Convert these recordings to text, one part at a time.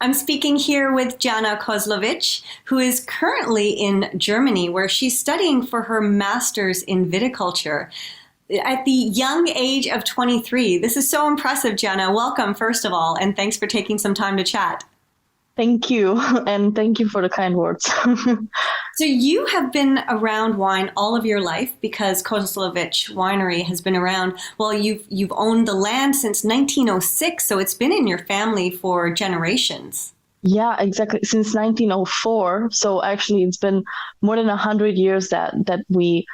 I'm speaking here with Gianna Kozlovic, who is currently in Germany, where she's studying for her master's in viticulture at the young age of 23. This is so impressive, Gianna. Welcome, first of all, and thanks for taking some time to chat. Thank you, and thank you for the kind words. So you have been around wine all of your life because Kozlovic Winery has been around. Well, you've owned the land since 1906, so it's been in your family for generations. Yeah, exactly. Since 1904. So actually, it's been more than 100 years that we,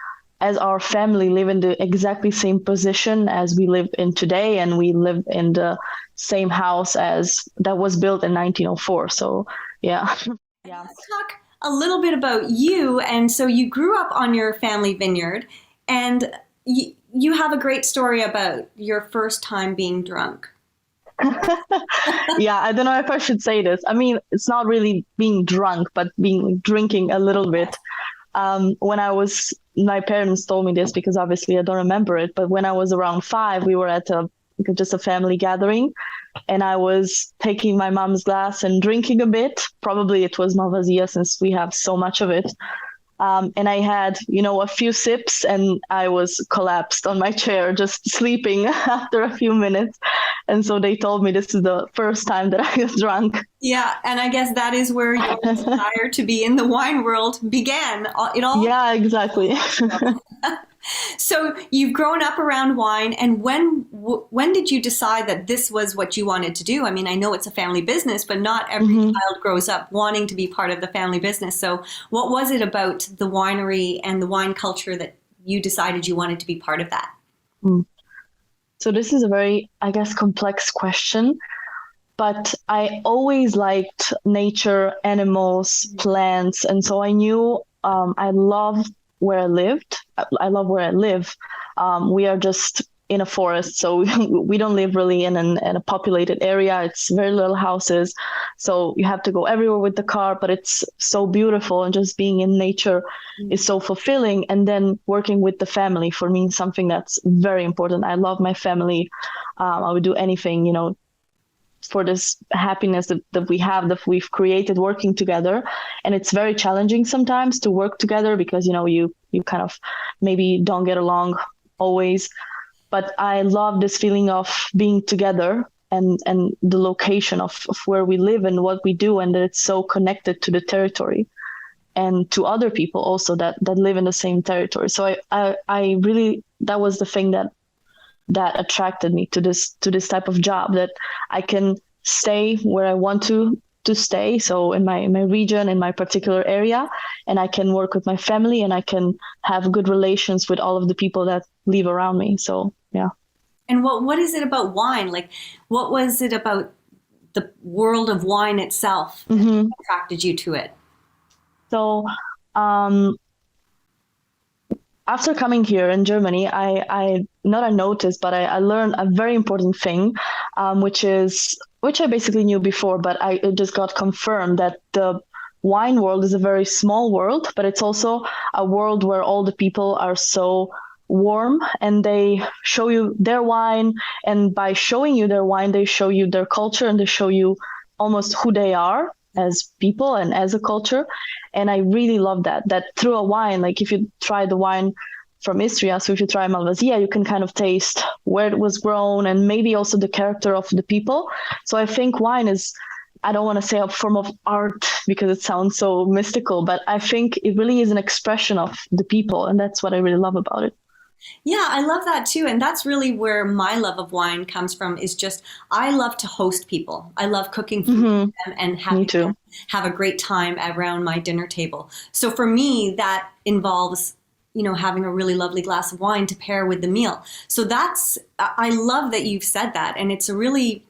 as our family, live in the exactly same position as we live in today, and we live in the same house as that was built in 1904. So yeah. Yeah. Let's talk a little bit about you. And so you grew up on your family vineyard, and you have a great story about your first time being drunk. Yeah, I don't know if I should say this. I mean, it's not really being drunk, but drinking a little bit. When I was, my parents told me this because obviously I don't remember it, but when I was around 5, we were at just a family gathering, and I was taking my mom's glass and drinking a bit. Probably it was Malvasia since we have so much of it. And I had, a few sips and I was collapsed on my chair, just sleeping after a few minutes. And so they told me this is the first time that I was drunk. Yeah, and I guess that is where your desire to be in the wine world began. It all. Yeah, exactly. So you've grown up around wine, and when did you decide that this was what you wanted to do? I mean, I know it's a family business, but not every child grows up wanting to be part of the family business. So what was it about the winery and the wine culture that you decided you wanted to be part of that? Mm. So this is a very, I guess, complex question, but I always liked nature, animals, plants, and so I knew I love where I lived. I love where I live. We are just in a forest, so we don't live really in a populated area. It's very little houses, so you have to go everywhere with the car, but it's so beautiful, and just being in nature is so fulfilling. And then working with the family, for me, is something that's very important. I love my family. I would do anything, for this happiness that we have, that we've created working together. And it's very challenging sometimes to work together because, you kind of maybe don't get along always. But I love this feeling of being together, and the location of where we live and what we do, and that it's so connected to the territory and to other people also that live in the same territory. So I really, that was the thing that attracted me to this type of job, that I can stay where I want to stay. So in my region, in my particular area, and I can work with my family, and I can have good relations with all of the people that live around me. So yeah. And what is it about wine? Like, what was it about the world of wine itself that attracted you to it? So after coming here in Germany, I not I noticed, but I learned a very important thing, which I basically knew before, but it just got confirmed, that the wine world is a very small world, but it's also a world where all the people are so warm, and they show you their wine, and by showing you their wine, they show you their culture, and they show you almost who they are as people and as a culture. And I really love that through a wine, like if you try the wine from Istria, so if you try Malvasia, you can kind of taste where it was grown and maybe also the character of the people. So I think wine is, I don't want to say a form of art because it sounds so mystical, but I think it really is an expression of the people, and that's what I really love about it. Yeah, I love that too. And that's really where my love of wine comes from, is just, I love to host people. I love cooking food for them and having them have a great time around my dinner table. So for me, that involves, having a really lovely glass of wine to pair with the meal. So I love that you've said that. And it's a really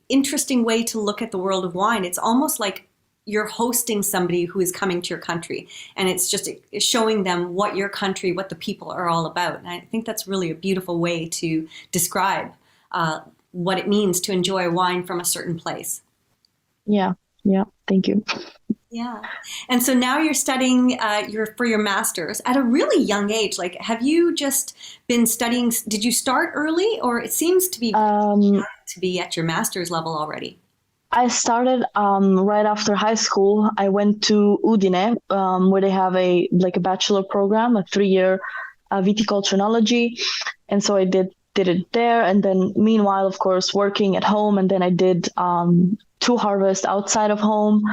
interesting way to look at the world of wine. It's almost like you're hosting somebody who is coming to your country, and it's showing them what your country, what the people are all about. And I think that's really a beautiful way to describe what it means to enjoy wine from a certain place. Yeah. Thank you. Yeah. And so now you're studying for your master's at a really young age. Like, have you just been studying? Did you start early, or it seems to be at your master's level already? I started right after high school. I went to Udine, where they have a bachelor program, a 3-year viticulture. And so I did it there. And then meanwhile, of course, working at home. And then I did 2 harvests outside of home,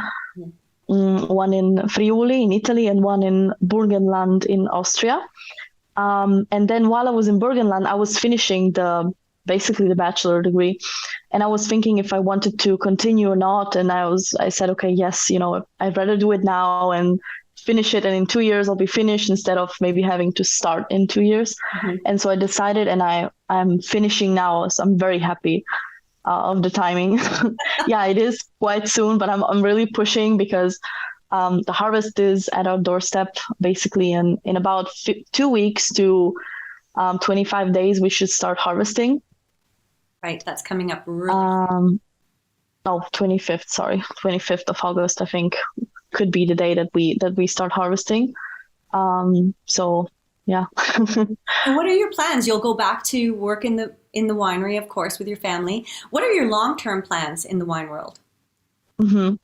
one in Friuli in Italy and one in Burgenland in Austria. And then while I was in Burgenland, I was finishing basically the bachelor degree. And I was thinking if I wanted to continue or not. And I said, okay, yes, I'd rather do it now and finish it. And in 2 years, I'll be finished instead of maybe having to start in 2 years. Mm-hmm. And so I decided, and I'm finishing now. So I'm very happy of the timing. Yeah, it is quite soon, but I'm really pushing because the harvest is at our doorstep, basically. And in about 2 weeks to 25 days, we should start harvesting. Right, that's coming up really 25th, sorry. 25th of August, I think, could be the day that we start harvesting. So, yeah. And what are your plans? You'll go back to work in the winery, of course, with your family. What are your long-term plans in the wine world? Mm-hmm.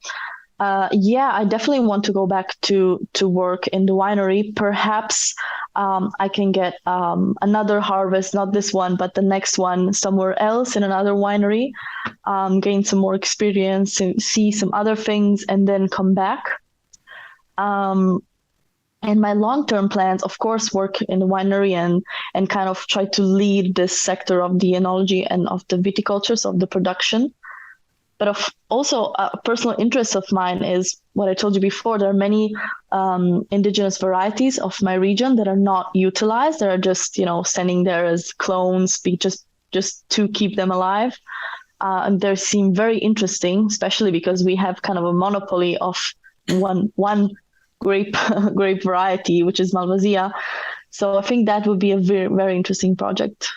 Yeah, I definitely want to go back to work in the winery. Perhaps I can get another harvest, not this one, but the next one somewhere else in another winery, gain some more experience, see some other things, and then come back. And my long-term plans, of course, work in the winery and kind of try to lead this sector of the enology and of the viticulture, of the production. But also a personal interest of mine is what I told you before. There are many indigenous varieties of my region that are not utilized. That are just, standing there as clones, just to keep them alive. And they seem very interesting, especially because we have kind of a monopoly of one grape variety, which is Malvasia. So I think that would be a very, very interesting project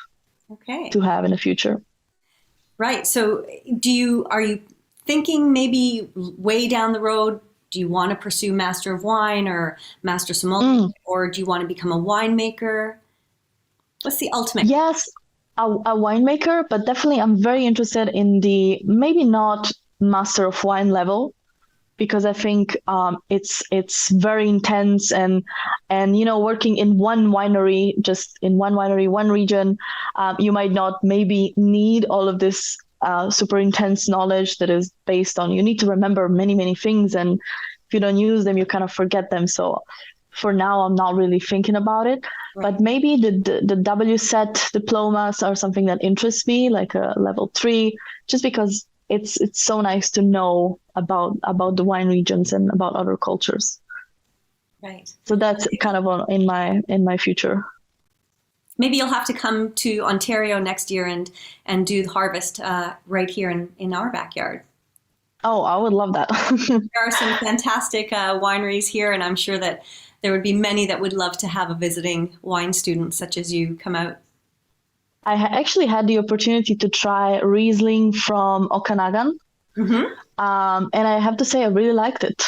to have in the future. Right. So are you thinking maybe way down the road, do you want to pursue Master of Wine or Master Sommelier, or do you want to become a winemaker? What's the ultimate? Yes, a winemaker, but definitely I'm very interested in the maybe not Master of Wine level, because I think it's very intense and working in one winery, one region, you might not maybe need all of this super intense knowledge that is based on, you need to remember many, many things, and if you don't use them, you kind of forget them. So for now, I'm not really thinking about it, but maybe the WSET diplomas are something that interests me, like a level 3, just because it's so nice to know about the wine regions and about other cultures. Right. So that's kind of in my future. Maybe you'll have to come to Ontario next year and do the harvest right here in our backyard. Oh, I would love that. There are some fantastic wineries here, and I'm sure that there would be many that would love to have a visiting wine student such as you come out. I actually had the opportunity to try Riesling from Okanagan. Mm-hmm. And I have to say, I really liked it.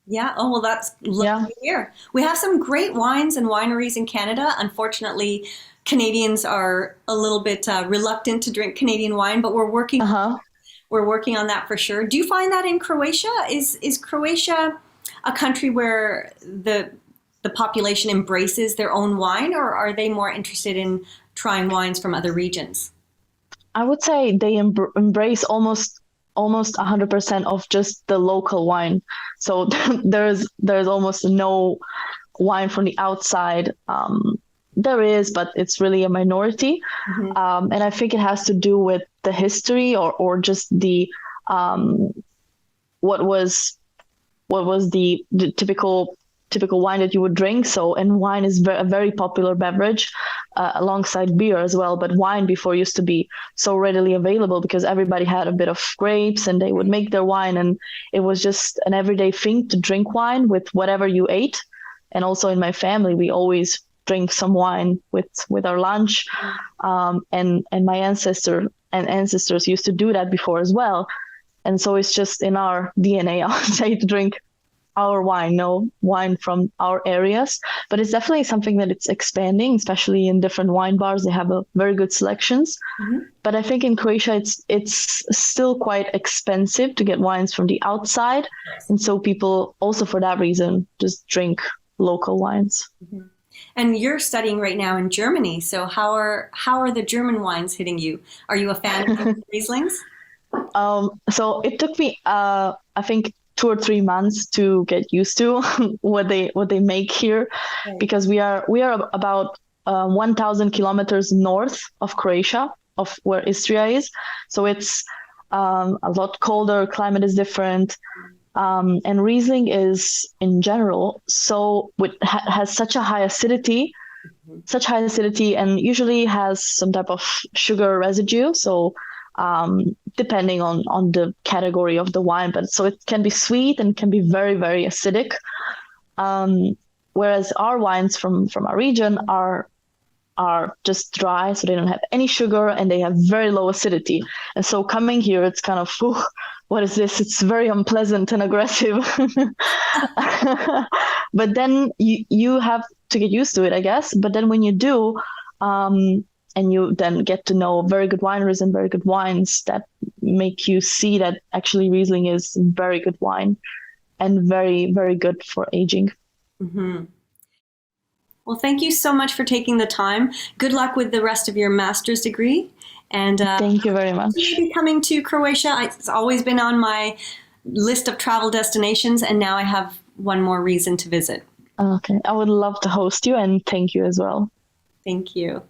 Yeah. Oh, well, that's lovely to hear. We have some great wines and wineries in Canada. Unfortunately, Canadians are a little bit reluctant to drink Canadian wine, but we're working on that for sure. Do you find that in Croatia? Is Croatia a country where the population embraces their own wine, or are they more interested in trying wines from other regions? I would say they embrace almost 100% of just the local wine. So there's almost no wine from the outside. There is, but it's really a minority. Mm-hmm. And I think it has to do with the history or just the what was the typical wine that you would drink. And wine is a very popular beverage alongside beer as well. But wine before used to be so readily available because everybody had a bit of grapes and they would make their wine. And it was just an everyday thing to drink wine with whatever you ate. And also in my family, we always drink some wine with our lunch. And my ancestors used to do that before as well. And so it's just in our DNA, I would say, to drink our wine, no wine from our areas, but it's definitely something that it's expanding, especially in different wine bars. They have a very good selections. Mm-hmm. But I think in Croatia, it's still quite expensive to get wines from the outside. And so people also for that reason just drink local wines. Mm-hmm. And you're studying right now in Germany. So how are the German wines hitting you? Are you a fan of the Rieslings? So it took me, I think, 2 or 3 months to get used to what they make here, Right. because we are about 1,000 kilometers north of Croatia, of where Istria is. So it's a lot colder. Climate is different, and Riesling is in general has such high acidity, and usually has some type of sugar residue. So depending on the category of the wine, but so it can be sweet and can be very, very acidic. Whereas our wines from our region are just dry, so they don't have any sugar and they have very low acidity. And so coming here, it's kind of, what is this? It's very unpleasant and aggressive. But then you have to get used to it, I guess. But then when you do, and you then get to know very good wineries and very good wines that make you see that actually Riesling is very good wine and very, very good for aging. Mm-hmm. Well, thank you so much for taking the time. Good luck with the rest of your master's degree. And thank you very much. Maybe coming to Croatia. It's always been on my list of travel destinations, and now I have one more reason to visit. Okay, I would love to host you, and thank you as well. Thank you.